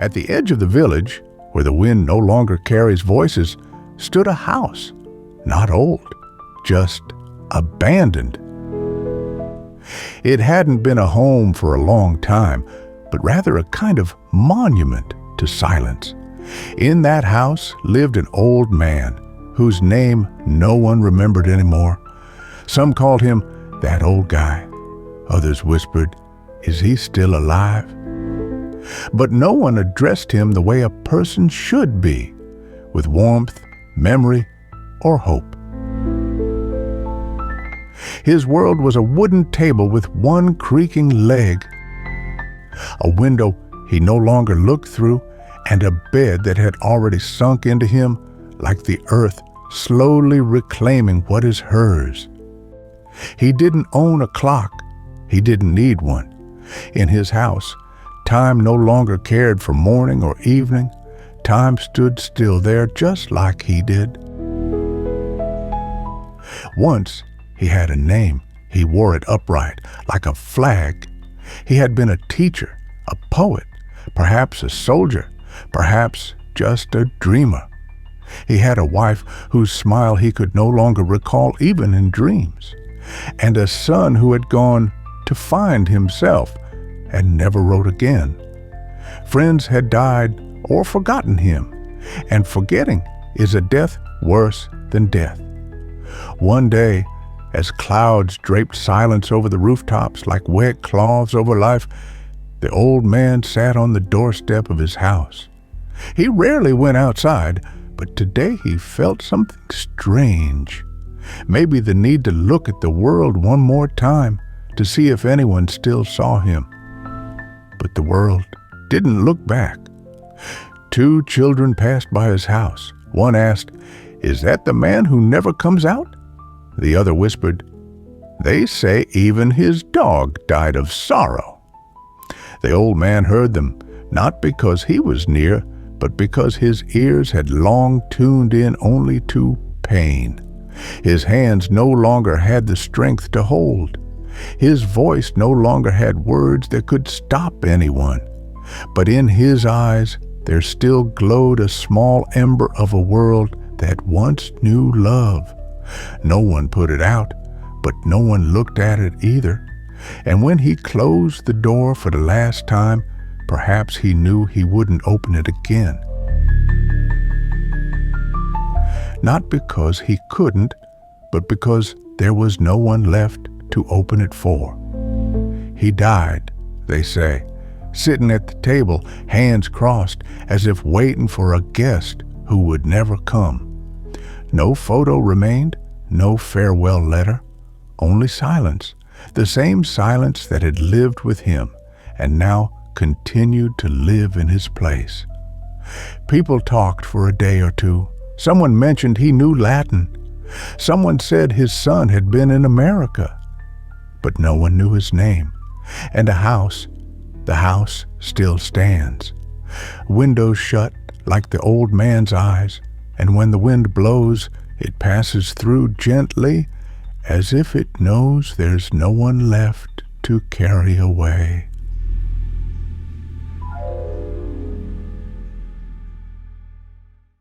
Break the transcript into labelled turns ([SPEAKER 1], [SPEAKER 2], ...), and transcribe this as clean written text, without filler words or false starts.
[SPEAKER 1] At the edge of the village, where the wind no longer carries voices, stood a house, not old, just abandoned. It hadn't been a home for a long time, but rather a kind of monument to silence. In that house lived an old man, whose name no one remembered anymore. Some called him that old guy. Others whispered, "Is he still alive?" But no one addressed him the way a person should be, with warmth, memory, or hope. His world was a wooden table with one creaking leg, a window he no longer looked through, and a bed that had already sunk into him like the earth slowly reclaiming what is hers. He didn't own a clock. He didn't need one. In his house, time no longer cared for morning or evening. Time stood still there just like he did. Once he had a name. He wore it upright, like a flag. He had been a teacher, a poet, perhaps a soldier, perhaps just a dreamer. He had a wife whose smile he could no longer recall even in dreams, and a son who had gone to find himself and never wrote again. Friends had died or forgotten him, and forgetting is a death worse than death. One day, as clouds draped silence over the rooftops like wet cloths over life, the old man sat on the doorstep of his house. He rarely went outside, but today he felt something strange. Maybe the need to look at the world one more time to see if anyone still saw him. But the world didn't look back. 2 children passed by his house. One asked, "Is that the man who never comes out?" The other whispered, "They say even his dog died of sorrow." The old man heard them, not because he was near, but because his ears had long tuned in only to pain. His hands no longer had the strength to hold. His voice no longer had words that could stop anyone. But in his eyes there still glowed a small ember of a world that once knew love. No one put it out, but no one looked at it either. And when he closed the door for the last time, perhaps he knew he wouldn't open it again. Not because he couldn't, but because there was no one left to open it for. He died, they say, sitting at the table, hands crossed, as if waiting for a guest who would never come. No photo remained, no farewell letter, only silence, the same silence that had lived with him and now continued to live in his place. People talked for a day or two. Someone mentioned he knew Latin. Someone said his son had been in America. But no one knew his name. And the house still stands. Windows shut like the old man's eyes, and when the wind blows, it passes through gently, as if it knows there's no one left to carry away.